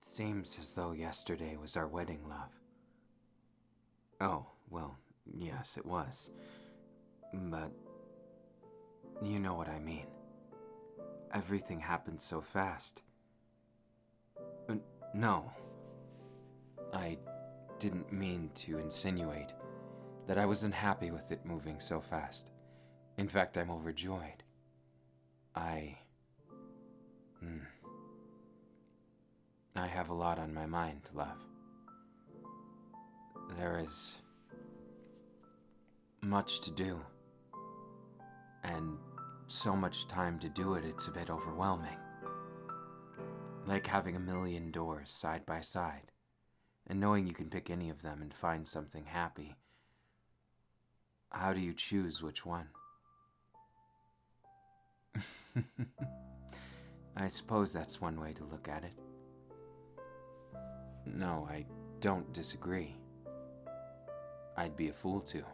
seems as though yesterday was our wedding, love. Oh, well, yes, it was. But you know what I mean. Everything happened so fast. No, I didn't mean to insinuate that I wasn't happy with it moving so fast. In fact, I'm overjoyed. I have a lot on my mind, love. There is much to do, and so much time to do it, it's a bit overwhelming. Like having a million doors side by side, and knowing you can pick any of them and find something happy. How do you choose which one? I suppose that's one way to look at it. No, I don't disagree. I'd be a fool to.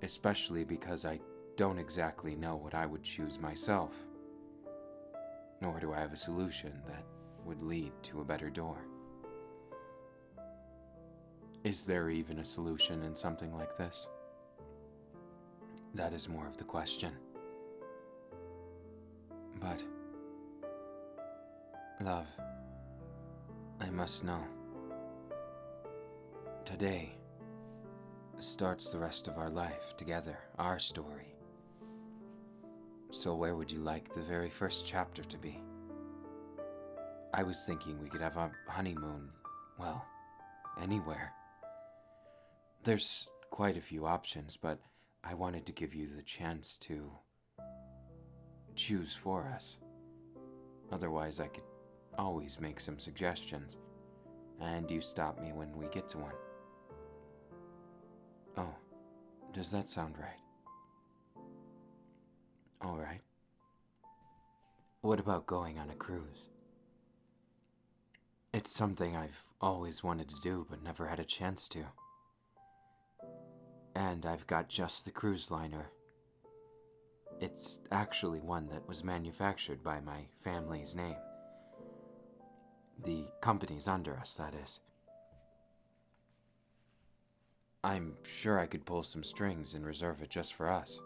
Especially because I don't exactly know what I would choose myself. Nor do I have a solution that would lead to a better door. Is there even a solution in something like this? That is more of the question. But, love, I must know. Today starts the rest of our life together, our story. So where would you like the very first chapter to be? I was thinking we could have a honeymoon, well, anywhere. There's quite a few options, but I wanted to give you the chance to choose for us. Otherwise, I could always make some suggestions, and you stop me when we get to one. Oh, does that sound right? All right. What about going on a cruise? It's something I've always wanted to do but never had a chance to. And I've got just the cruise liner. It's actually one that was manufactured by my family's name. The company's under us, that is. I'm sure I could pull some strings and reserve it just for us.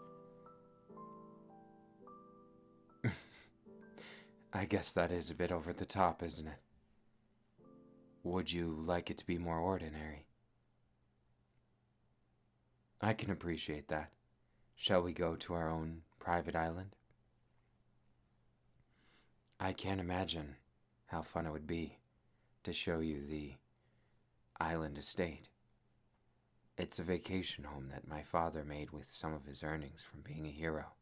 I guess that is a bit over the top, isn't it? Would you like it to be more ordinary? I can appreciate that. Shall we go to our own private island? I can't imagine how fun it would be to show you the island estate. It's a vacation home that my father made with some of his earnings from being a hero.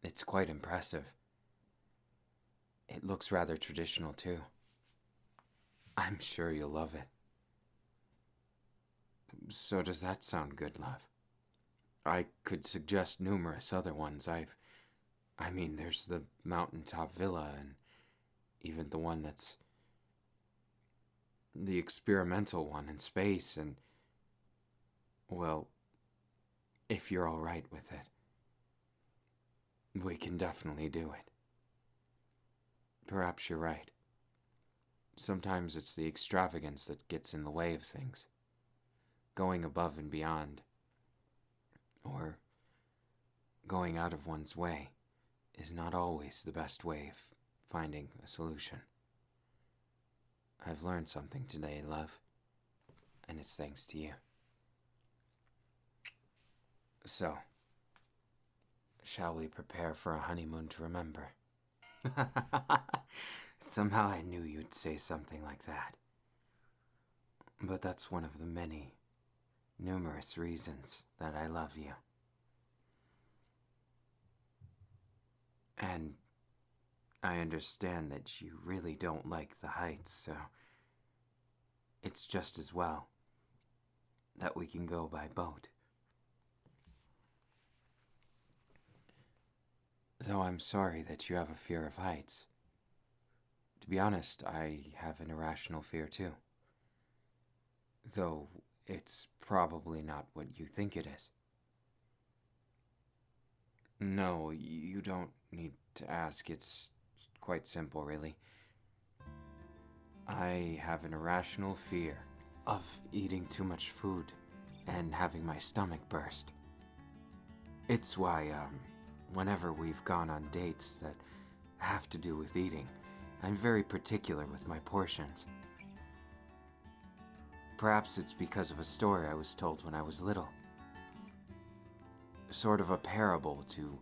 It's quite impressive. It looks rather traditional, too. I'm sure you'll love it. So does that sound good, love? I could suggest numerous other ones. There's the mountaintop villa, and even the one that's the experimental one in space, and, well, if you're all right with it, we can definitely do it. Perhaps you're right. Sometimes it's the extravagance that gets in the way of things. Going above and beyond, or going out of one's way, is not always the best way of finding a solution. I've learned something today, love, and it's thanks to you. So, shall we prepare for a honeymoon to remember? Somehow I knew you'd say something like that. But that's one of the many, numerous reasons that I love you. And I understand that you really don't like the heights, so it's just as well that we can go by boat. Though I'm sorry that you have a fear of heights. To be honest, I have an irrational fear too. Though it's probably not what you think it is. No, you don't need to ask. It's quite simple, really. I have an irrational fear of eating too much food and having my stomach burst. It's why, whenever we've gone on dates that have to do with eating, I'm very particular with my portions. Perhaps it's because of a story I was told when I was little. Sort of a parable to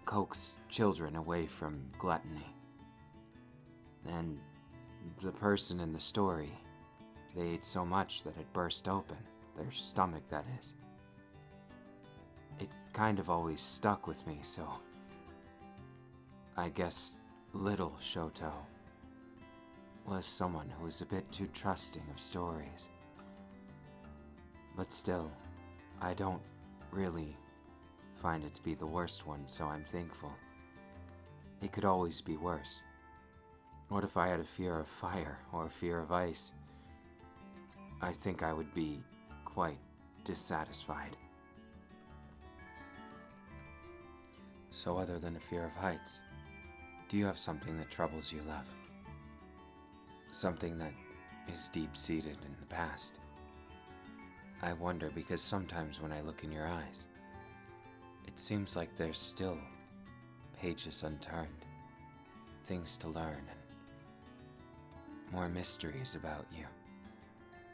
coax children away from gluttony. And the person in the story, they ate so much that it burst open, their stomach that is. It kind of always stuck with me, so I guess little Shoto was someone who was a bit too trusting of stories. But still, I don't really find it to be the worst one, so I'm thankful. It could always be worse. What if I had a fear of fire or a fear of ice? I think I would be quite dissatisfied. So other than a fear of heights, do you have something that troubles you, love? Something that is deep-seated in the past? I wonder because sometimes when I look in your eyes, it seems like there's still pages unturned, things to learn, and more mysteries about you.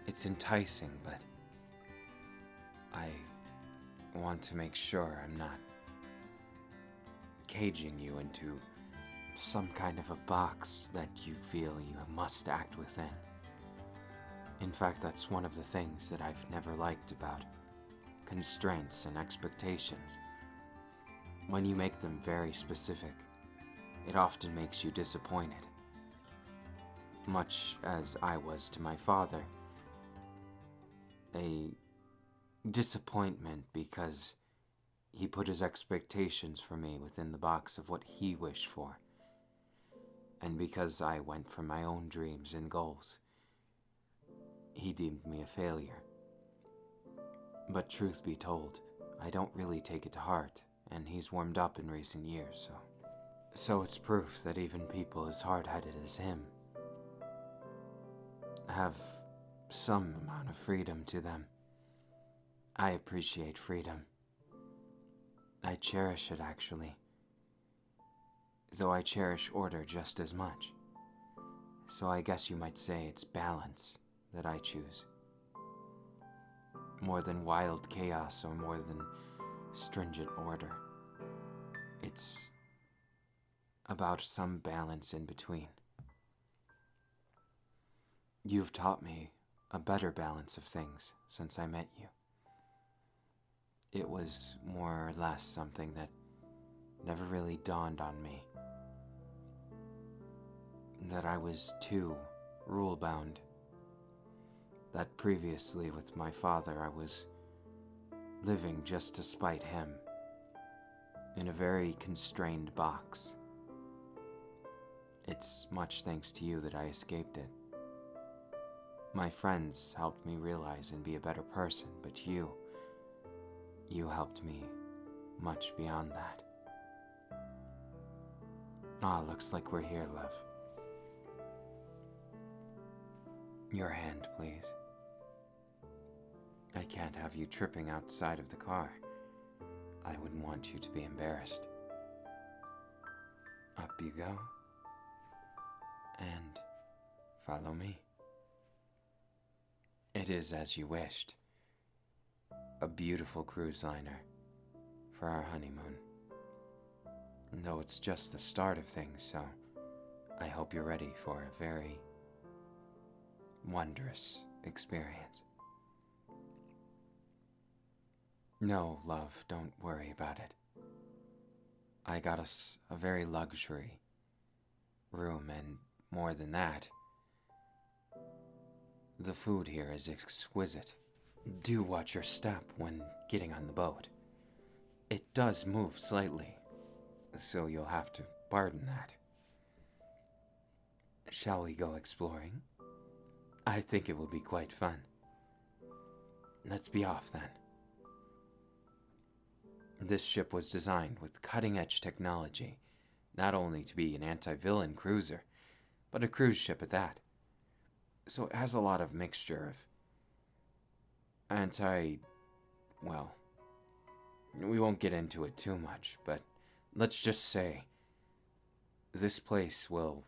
It's enticing, but I want to make sure I'm not caging you into some kind of a box that you feel you must act within. In fact, that's one of the things that I've never liked about constraints and expectations. When you make them very specific, it often makes you disappointed. Much as I was to my father. A disappointment because he put his expectations for me within the box of what he wished for. And because I went for my own dreams and goals, he deemed me a failure. But truth be told, I don't really take it to heart, and he's warmed up in recent years, so it's proof that even people as hard-headed as him have some amount of freedom to them. I appreciate freedom. I cherish it, actually. Though I cherish order just as much. So I guess you might say it's balance that I choose. More than wild chaos or more than stringent order. It's about some balance in between. You've taught me a better balance of things since I met you. It was more or less something that never really dawned on me. That I was too rule-bound. That previously with my father I was living just to spite him, in a very constrained box. It's much thanks to you that I escaped it. My friends helped me realize and be a better person, but you helped me much beyond that. Looks like we're here, love. Your hand, please. I can't have you tripping outside of the car. I wouldn't want you to be embarrassed. Up you go. And follow me. It is as you wished. A beautiful cruise liner for our honeymoon. Though it's just the start of things, so I hope you're ready for a very wondrous experience. No, love, don't worry about it. I got us a very luxury room, and more than that, the food here is exquisite. Do watch your step when getting on the boat. It does move slightly, so you'll have to pardon that. Shall we go exploring? I think it will be quite fun. Let's be off then. This ship was designed with cutting-edge technology, not only to be an anti-villain cruiser, but a cruise ship at that. So it has a lot of mixture of well, we won't get into it too much, but let's just say this place will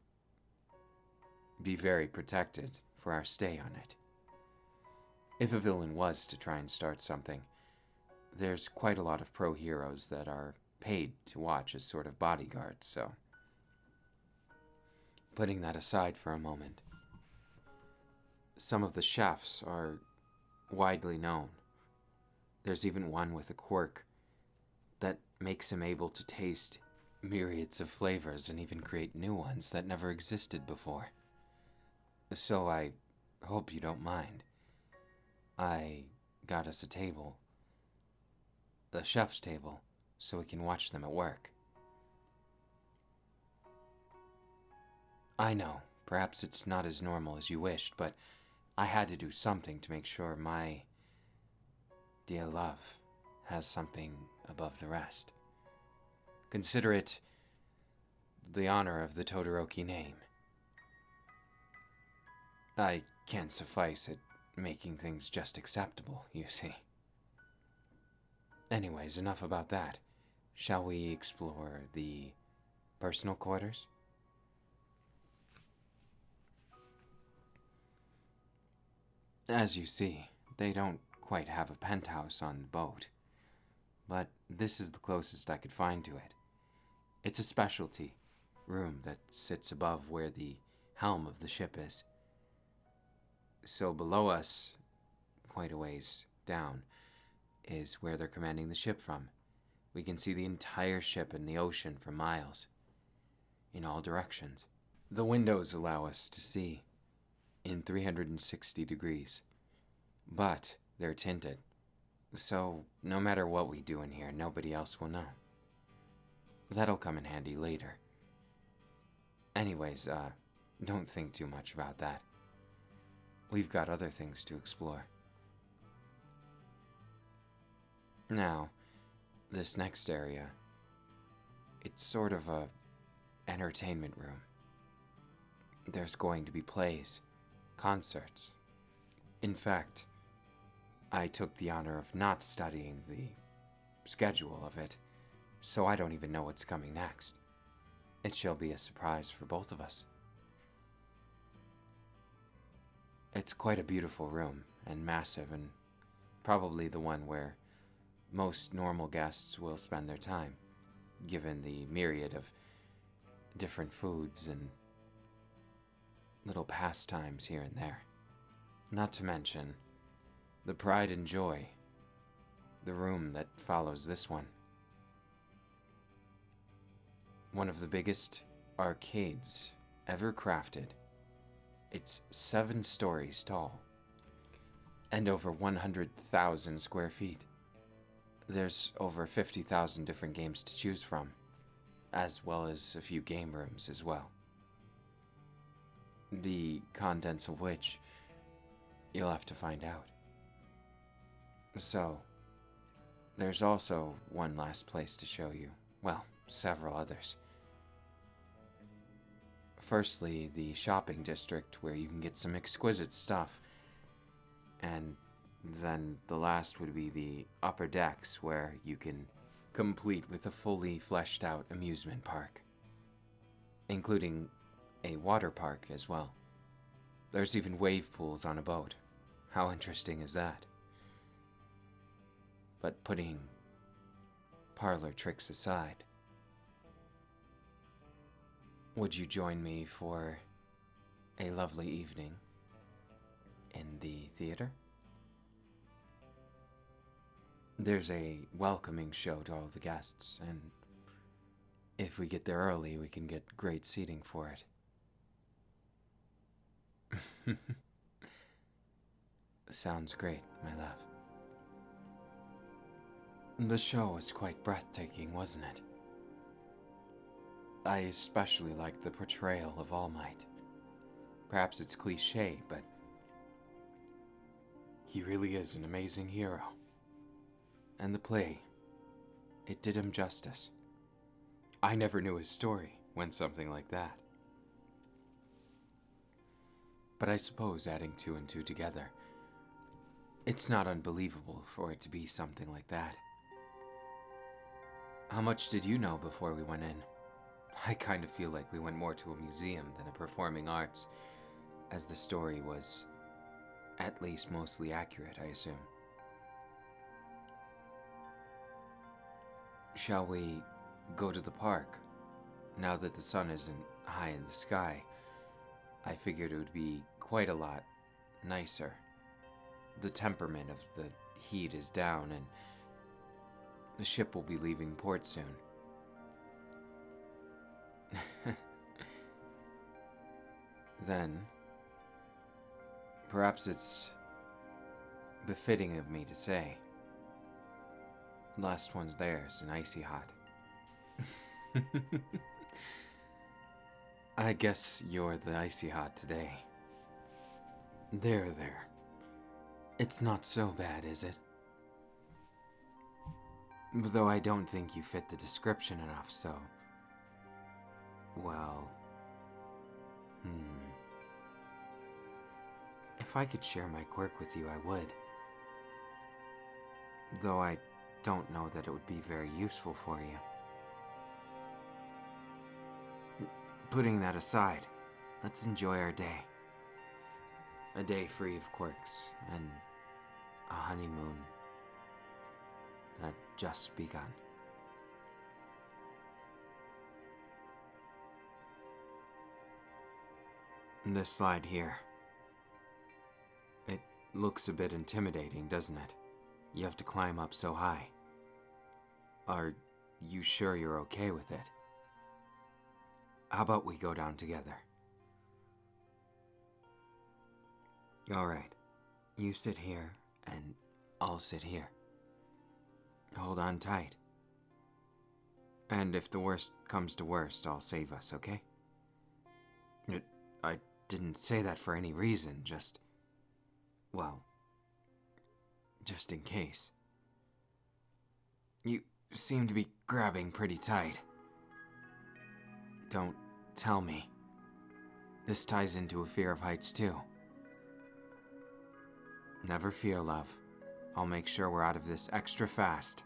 be very protected for our stay on it. If a villain was to try and start something, there's quite a lot of pro heroes that are paid to watch as sort of bodyguards, so putting that aside for a moment, some of the chefs are widely known. There's even one with a quirk that makes him able to taste myriads of flavors and even create new ones that never existed before. So I hope you don't mind. I got us a table, the chef's table, so we can watch them at work. I know, perhaps it's not as normal as you wished, but I had to do something to make sure my dear love has something above the rest. Consider it the honor of the Todoroki name. I can't suffice at making things just acceptable, you see. Anyways, enough about that. Shall we explore the personal quarters? As you see, they don't quite have a penthouse on the boat, but this is the closest I could find to it. It's a specialty room that sits above where the helm of the ship is. So below us, quite a ways down, is where they're commanding the ship from. We can see the entire ship and the ocean for miles, in all directions. The windows allow us to see in 360 degrees, but they're tinted, so no matter what we do in here, nobody else will know. That'll come in handy later. Anyways, don't think too much about that. We've got other things to explore. Now, this next area, it's sort of a entertainment room. There's going to be plays, concerts. In fact, I took the honor of not studying the schedule of it, so I don't even know what's coming next. It shall be a surprise for both of us. It's quite a beautiful room, and massive, and probably the one where most normal guests will spend their time, given the myriad of different foods and little pastimes here and there. Not to mention the pride and joy, the room that follows this one. One of the biggest arcades ever crafted. It's 7 stories tall and over 100,000 square feet. There's over 50,000 different games to choose from, as well as a few game rooms as well. The contents of which you'll have to find out. So, there's also one last place to show you. Well, several others. Firstly, the shopping district where you can get some exquisite stuff. And then the last would be the upper decks where you can complete with a fully fleshed out amusement park, including a water park as well. There's even wave pools on a boat. How interesting is that? But putting parlor tricks aside, would you join me for a lovely evening in the theater? There's a welcoming show to all the guests, and if we get there early, we can get great seating for it. Sounds great, my love. The show was quite breathtaking, wasn't it? I especially liked the portrayal of All Might. Perhaps it's cliché, but he really is an amazing hero. And the play, it did him justice. I never knew his story when something like that. But I suppose adding two and two together, it's not unbelievable for it to be something like that. How much did you know before we went in? I kind of feel like we went more to a museum than a performing arts, as the story was at least mostly accurate, I assume. Shall we go to the park? Now that the sun isn't high in the sky, I figured it would be quite a lot nicer. The temperament of the heat is down, and the ship will be leaving port soon. Then, perhaps it's befitting of me to say, last one's theirs and icy hot. I guess you're the icy hot today. There. It's not so bad, is it? Though I don't think you fit the description enough, so... Well... If I could share my quirk with you, I would. Though I don't know that it would be very useful for you. Putting that aside, let's enjoy our day. A day free of quirks, and a honeymoon that just begun. This slide here. It looks a bit intimidating, doesn't it? You have to climb up so high. Are you sure you're okay with it? How about we go down together? Alright, you sit here, and I'll sit here. Hold on tight. And if the worst comes to worst, I'll save us, okay? I didn't say that for any reason, just in case. You seem to be grabbing pretty tight. Don't tell me. This ties into a fear of heights too. Never fear, love. I'll make sure we're out of this extra fast.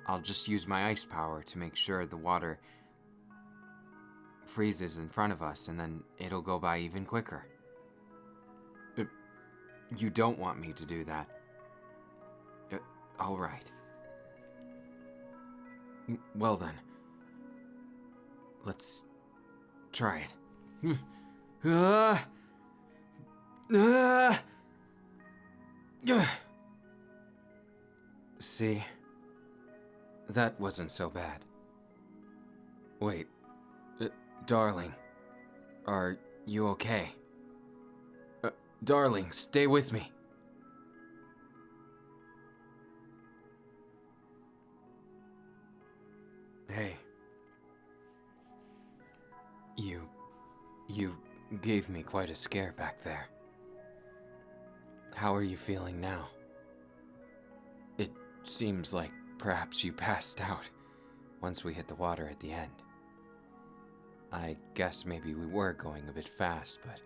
I'll just use my ice power to make sure the water freezes in front of us, and then it'll go by even quicker. You don't want me to do that. All right. Well then. Let's try it. See? That wasn't so bad. Wait. Darling. Are you okay? Darling, stay with me. Hey. You gave me quite a scare back there. How are you feeling now? It seems like perhaps you passed out once we hit the water at the end. I guess maybe we were going a bit fast, but...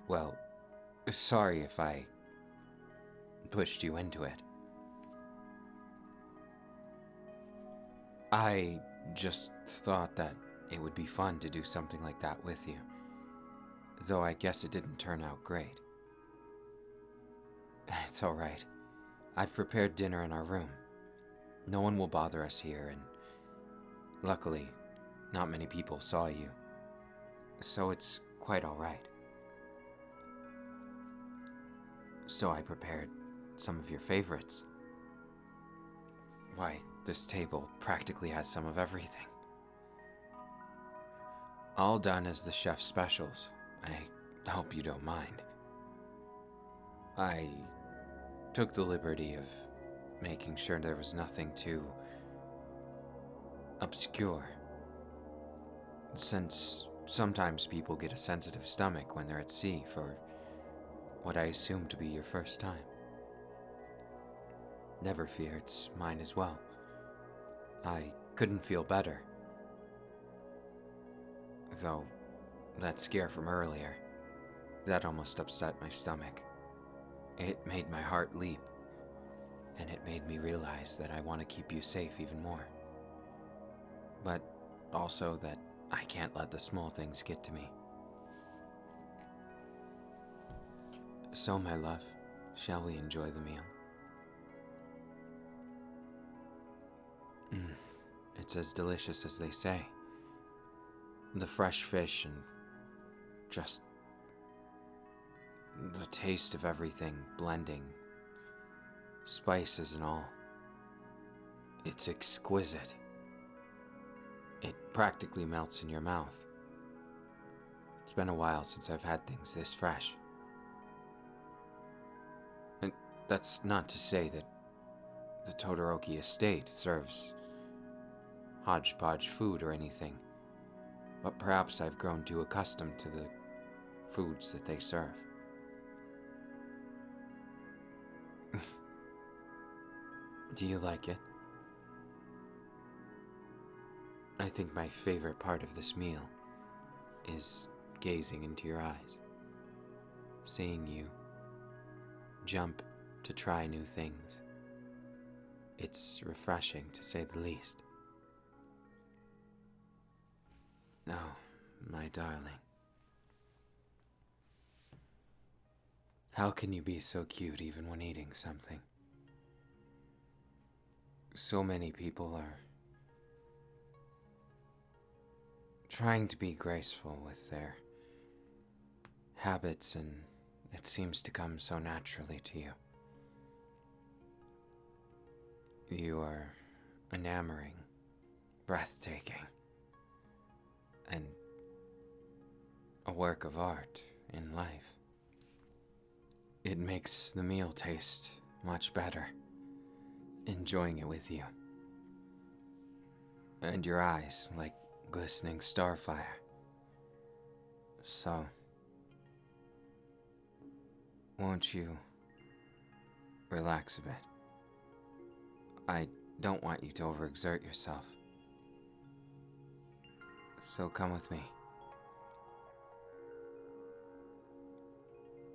Well, sorry if I pushed you into it. I just thought that it would be fun to do something like that with you. Though I guess it didn't turn out great. It's alright. I've prepared dinner in our room. No one will bother us here, and luckily, not many people saw you. So it's quite alright. So I prepared some of your favorites. Why, this table practically has some of everything. All done as the chef's specials. I hope you don't mind. I took the liberty of making sure there was nothing too obscure, since sometimes people get a sensitive stomach when they're at sea for what I assume to be your first time. Never fear, it's mine as well. I couldn't feel better. Though, that scare from earlier, That almost upset my stomach. It made my heart leap, and it made me realize that I want to keep you safe even more. But also that I can't let the small things get to me. So, my love, shall we enjoy the meal? It's as delicious as they say. The fresh fish and just the taste of everything blending, spices and all. It's exquisite. It practically melts in your mouth. It's been a while since I've had things this fresh. And that's not to say that the Todoroki estate serves hodgepodge food or anything, but perhaps I've grown too accustomed to the foods that they serve. Do you like it? I think my favorite part of this meal is gazing into your eyes, seeing you jump to try new things. It's refreshing, to say the least. Oh, my darling. How can you be so cute even when eating something? So many people are trying to be graceful with their habits, and it seems to come so naturally to you. You are enamoring, breathtaking, and a work of art in life. It makes the meal taste much better, enjoying it with you. And your eyes like glistening starfire. So, won't you relax a bit? I don't want you to overexert yourself. So come with me.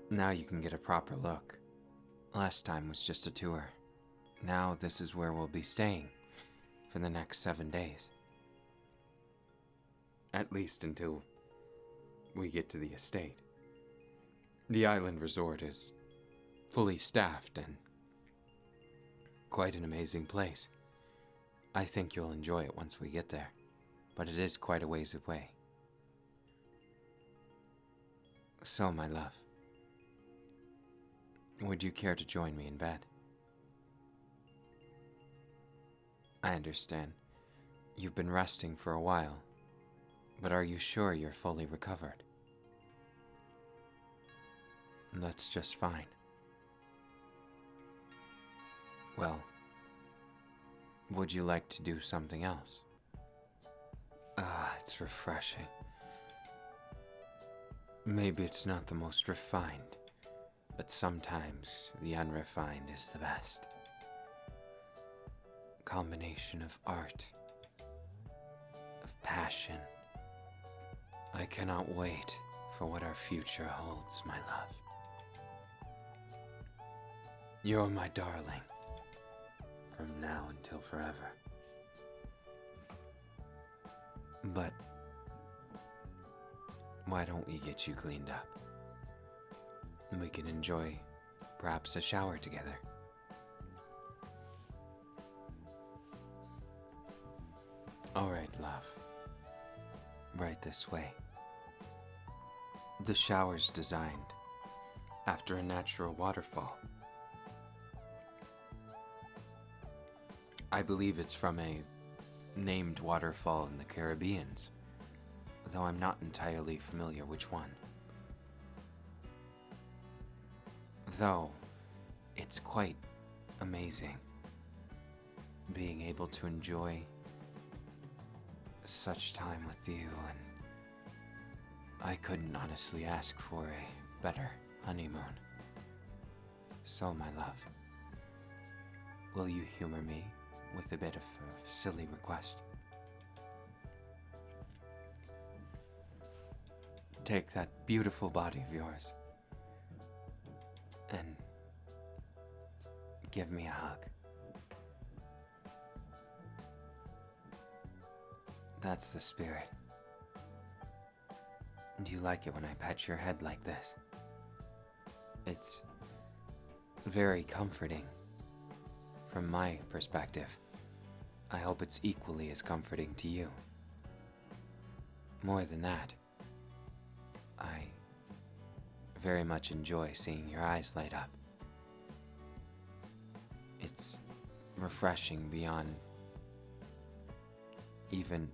Now you can get a proper look. Last time was just a tour. Now this is where we'll be staying for the next 7 days. At least until we get to the estate. The island resort is fully staffed and quite an amazing place. I think you'll enjoy it once we get there, but it is quite a ways away. So, my love, would you care to join me in bed? I understand. You've been resting for a while, but are you sure you're fully recovered? That's just fine. Well, would you like to do something else? It's refreshing. Maybe it's not the most refined, but sometimes the unrefined is the best. A combination of art, of passion. I cannot wait for what our future holds, my love. You're my darling, from now until forever. But why don't we get you cleaned up? And we can enjoy perhaps a shower together. All right, love. Right this way. The shower's designed after a natural waterfall. I believe it's from a named waterfall in the Caribbean, though I'm not entirely familiar which one. Though, it's quite amazing being able to enjoy such time with you, and I couldn't honestly ask for a better honeymoon. So, my love, will you humor me with a bit of a silly request? take that beautiful body of yours and give me a hug. That's the spirit. Do you like it when I pat your head like this? It's very comforting from my perspective. I hope it's equally as comforting to you. More than that, I very much enjoy seeing your eyes light up. It's refreshing beyond even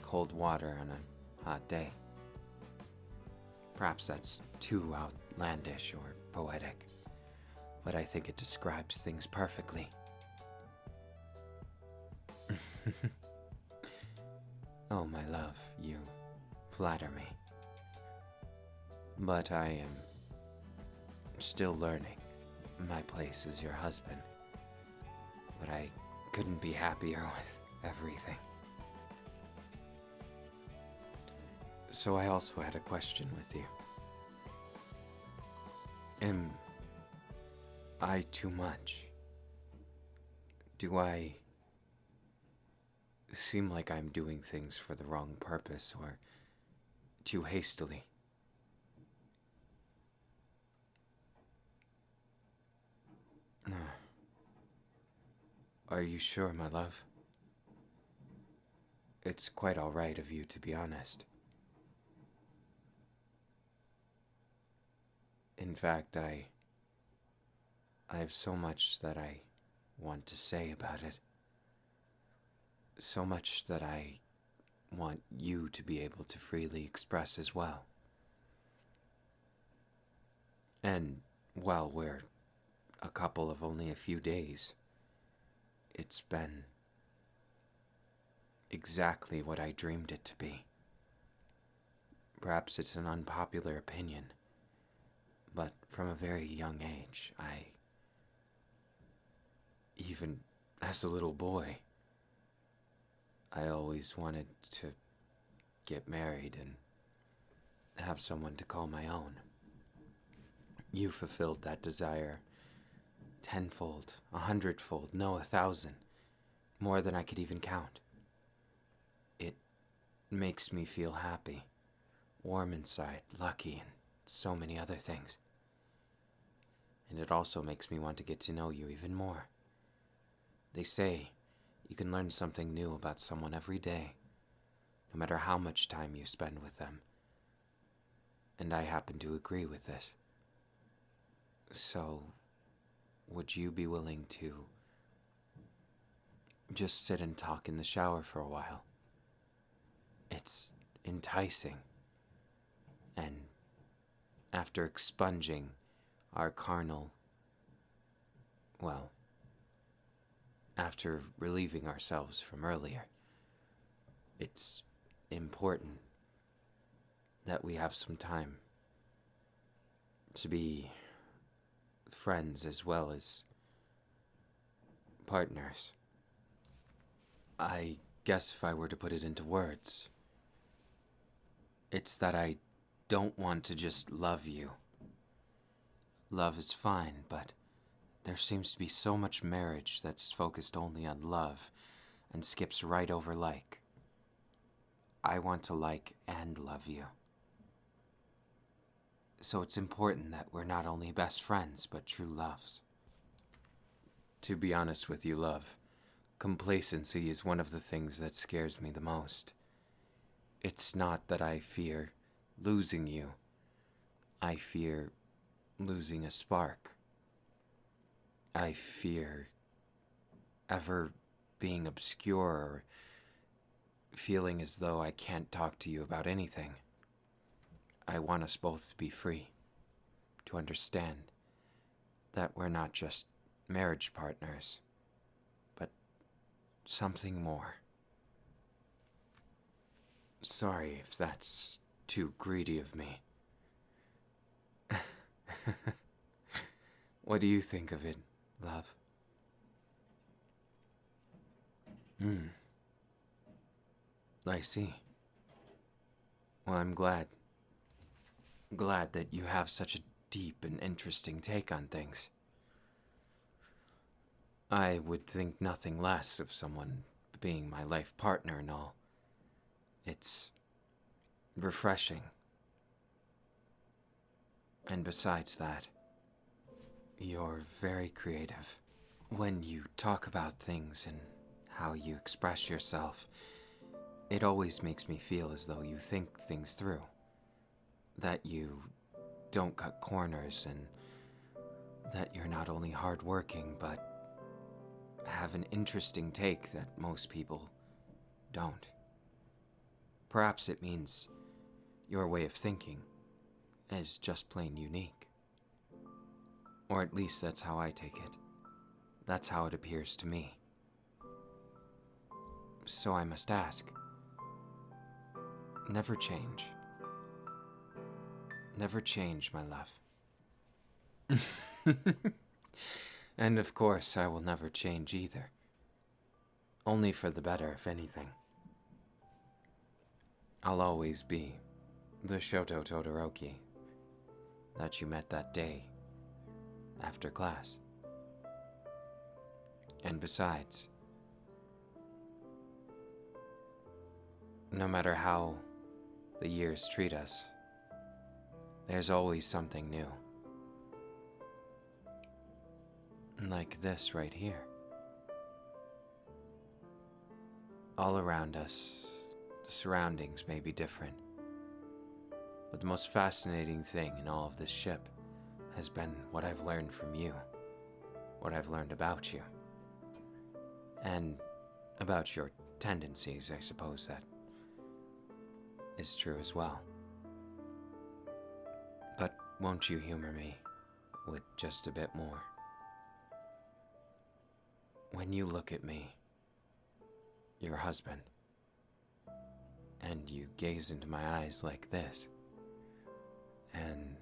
cold water on a hot day. Perhaps that's too outlandish or poetic, but I think it describes things perfectly. Oh, my love, you flatter me. But I am still learning my place as your husband. But I couldn't be happier with everything. So I also had a question with you. Am I too much? Do I seem like I'm doing things for the wrong purpose or too hastily? Are you sure, my love? It's quite all right of you, to be honest. In fact, I have so much that I want to say about it. So much that I want you to be able to freely express as well. And while we're a couple of only a few days, it's been exactly what I dreamed it to be. Perhaps it's an unpopular opinion, but from a very young age, even as a little boy, I always wanted to get married and have someone to call my own. You fulfilled that desire tenfold, 100-fold, no, 1,000, more than I could even count. It makes me feel happy, warm inside, lucky, and so many other things. And it also makes me want to get to know you even more. They say you can learn something new about someone every day, no matter how much time you spend with them. And I happen to agree with this. So, would you be willing to just sit and talk in the shower for a while? It's enticing. And after expunging our carnal, after relieving ourselves from earlier, it's important that we have some time to be friends as well as partners. I guess if I were to put it into words, it's that I don't want to just love you. Love is fine, but there seems to be so much marriage that's focused only on love and skips right over like. I want to like and love you. So it's important that we're not only best friends, but true loves. To be honest with you, love, complacency is one of the things that scares me the most. It's not that I fear losing you. I fear losing a spark. I fear ever being obscure or feeling as though I can't talk to you about anything. I want us both to be free, to understand that we're not just marriage partners, but something more. Sorry if that's too greedy of me. What do you think of it, love? I see. Well, I'm glad glad that you have such a deep and interesting take on things. I would think nothing less of someone being my life partner and all. It's refreshing. And besides that, you're very creative. When you talk about things and how you express yourself, it always makes me feel as though you think things through. That you don't cut corners, and that you're not only hardworking, but have an interesting take that most people don't. Perhaps it means your way of thinking is just plain unique. Or at least that's how I take it. That's how it appears to me. So I must ask, never change. Never change, my love. And of course, I will never change either. Only for the better, if anything. I'll always be the Shoto Todoroki that you met that day after class. And besides, no matter how the years treat us, there's always something new. Like this right here. All around us, the surroundings may be different, but the most fascinating thing in all of this ship has been what I've learned from you, what I've learned about you, and about your tendencies. I suppose that is true as well. But won't you humor me with just a bit more? When you look at me, your husband, and you gaze into my eyes like this, and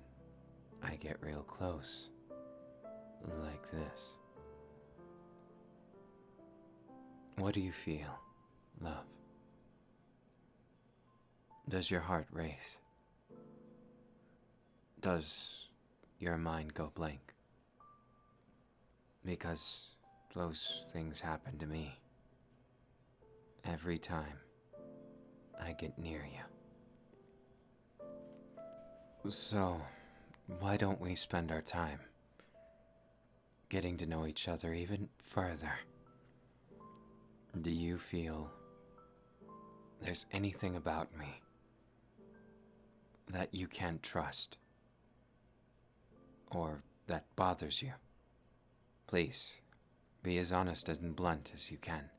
I get real close, like this, what do you feel, love? Does your heart race? Does your mind go blank? Because those things happen to me every time I get near you. So, why don't we spend our time getting to know each other even further? Do you feel there's anything about me that you can't trust, or that bothers you? Please, be as honest and blunt as you can.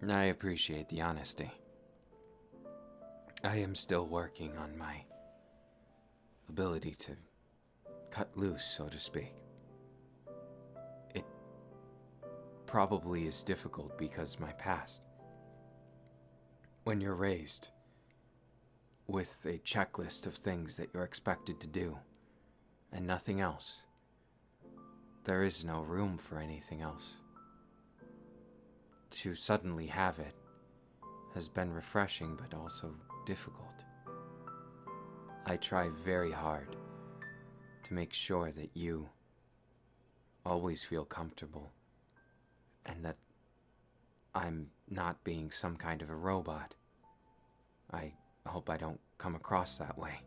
I appreciate the honesty. I am still working on my ability to cut loose, so to speak. It probably is difficult because my past. When you're raised with a checklist of things that you're expected to do, and nothing else, there is no room for anything else. To suddenly have it has been refreshing, but also difficult. I try very hard to make sure that you always feel comfortable, and that I'm not being some kind of a robot. I hope I don't come across that way.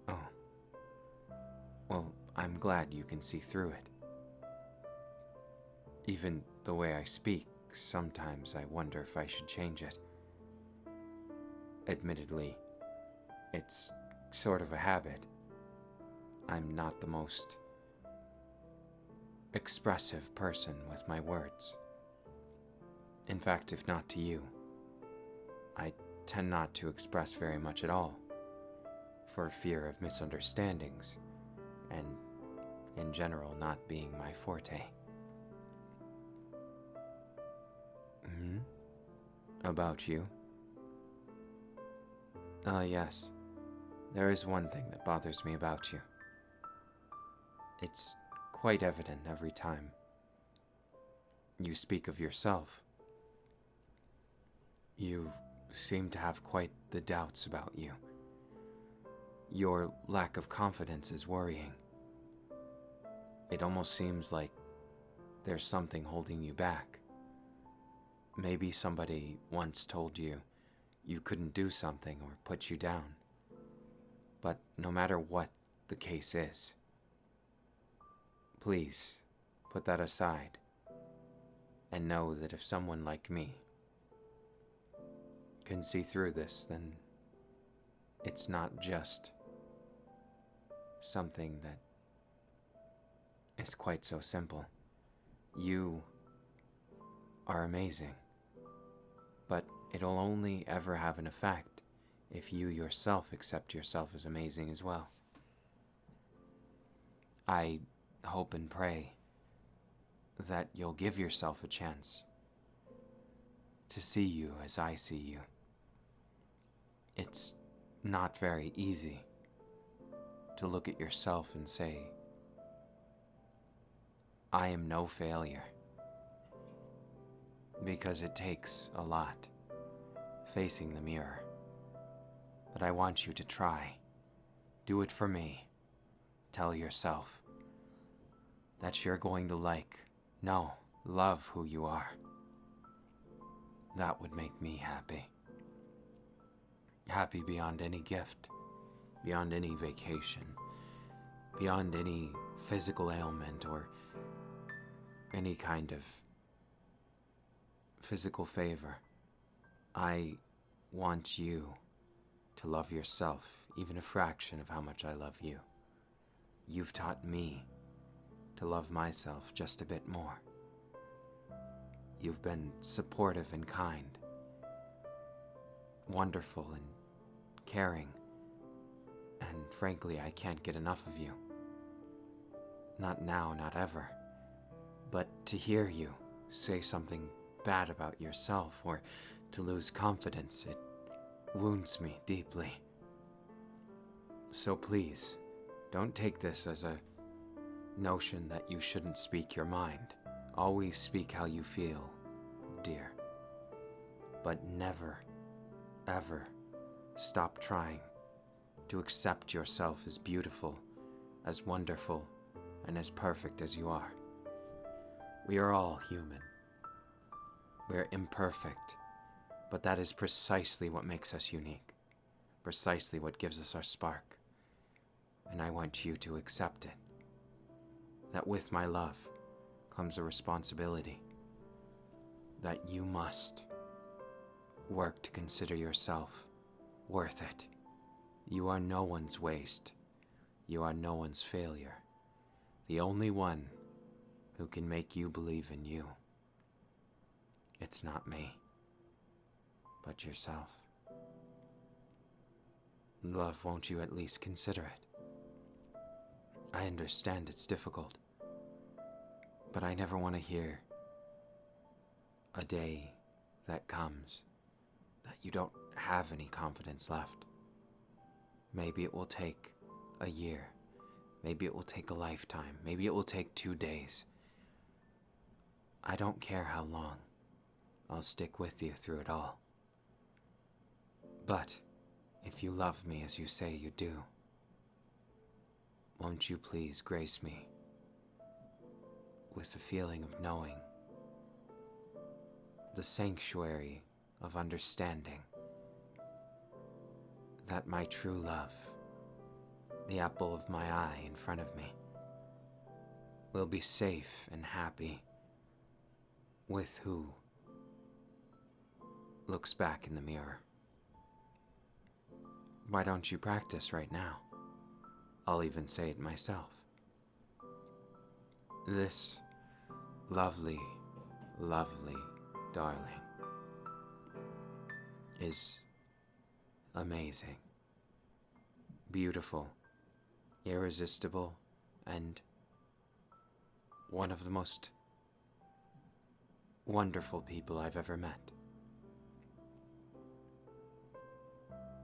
Oh. Well, I'm glad you can see through it. Even the way I speak, sometimes I wonder if I should change it. Admittedly, it's sort of a habit. I'm not the most expressive person with my words. In fact, if not to you, I tend not to express very much at all, for fear of misunderstandings, and in general not being my forte. About you? Yes. There is one thing that bothers me about you. It's quite evident every time you speak of yourself. You seem to have quite the doubts about you. Your lack of confidence is worrying. It almost seems like there's something holding you back. Maybe somebody once told you you couldn't do something or put you down. But no matter what the case is, please put that aside and know that if someone like me can see through this, then it's not just something that is quite so simple. You are amazing, but it'll only ever have an effect if you yourself accept yourself as amazing as well. I hope and pray that you'll give yourself a chance to see you as I see you. It's not very easy to look at yourself and say, I am no failure, because it takes a lot facing the mirror. But I want you to try. Do it for me. Tell yourself that you're going to love who you are. That would make me happy. Happy beyond any gift, beyond any vacation, beyond any physical ailment or any kind of physical favor. I want you to love yourself, even a fraction of how much I love you. You've taught me to love myself just a bit more. You've been supportive and kind, wonderful and caring, and frankly, I can't get enough of you. Not now, not ever. But to hear you say something bad about yourself or to lose confidence, it wounds me deeply. So please, don't take this as a notion that you shouldn't speak your mind. Always speak how you feel, dear. But never, ever stop trying to accept yourself as beautiful, as wonderful, and as perfect as you are. We are all human. We're imperfect, but that is precisely what makes us unique, precisely what gives us our spark. And I want you to accept it. That with my love comes a responsibility that you must work to consider yourself worth it. You are no one's waste. You are no one's failure. The only one who can make you believe in you. It's not me, but yourself. Love, won't you at least consider it? I understand it's difficult, but I never want to hear a day that comes that you don't have any confidence left. Maybe it will take a year. Maybe it will take a lifetime. Maybe it will take 2 days. I don't care how long. I'll stick with you through it all. But if you love me as you say you do, won't you please grace me with the feeling of knowing, the sanctuary of understanding that my true love, the apple of my eye in front of me, will be safe and happy with who looks back in the mirror. Why don't you practice right now? I'll even say it myself. This lovely, lovely darling is amazing, beautiful, irresistible, and one of the most wonderful people I've ever met.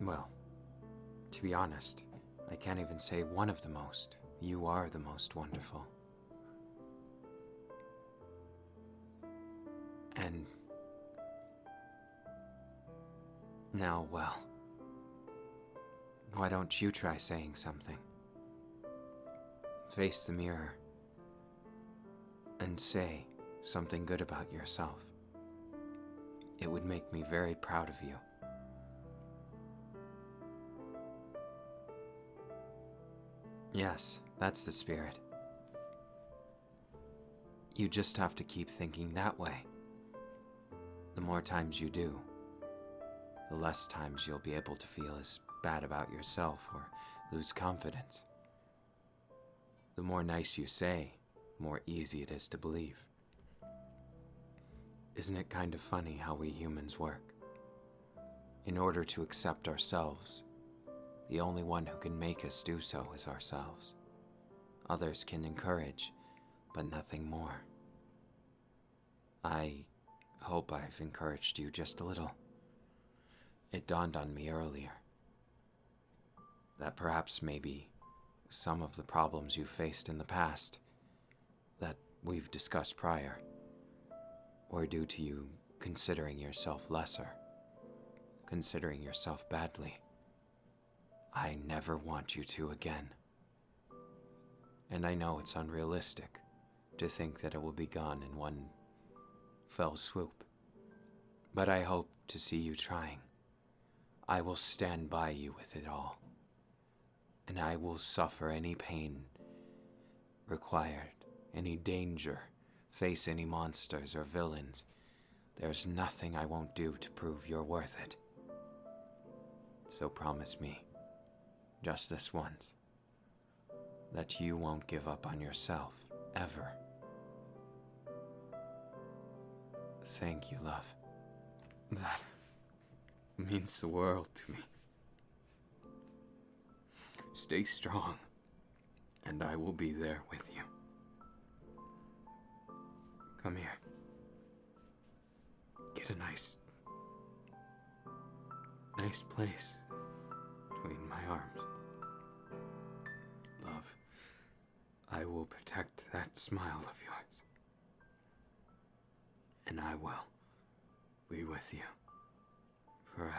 Well, to be honest, I can't even say one of the most. You are the most wonderful. And Now, well, why don't you try saying something? Face the mirror and say something good about yourself. It would make me very proud of you. Yes, that's the spirit. You just have to keep thinking that way. The more times you do, the less times you'll be able to feel as bad about yourself or lose confidence. The more nice you say, the more easy it is to believe. Isn't it kind of funny how we humans work? In order to accept ourselves, the only one who can make us do so is ourselves. Others can encourage, but nothing more. I hope I've encouraged you just a little. It dawned on me earlier that perhaps maybe some of the problems you faced in the past that we've discussed prior were due to you considering yourself lesser, considering yourself badly. I never want you to again. And I know it's unrealistic to think that it will be gone in one fell swoop, but I hope to see you trying. I will stand by you with it all, and I will suffer any pain required, any danger, face any monsters or villains. There's nothing I won't do to prove you're worth it. So promise me, just this once, that you won't give up on yourself, ever. Thank you, love. That means the world to me. Stay strong, and I will be there with you. Come here. Get a nice place between my arms. Love, I will protect that smile of yours. And I will be with you forever.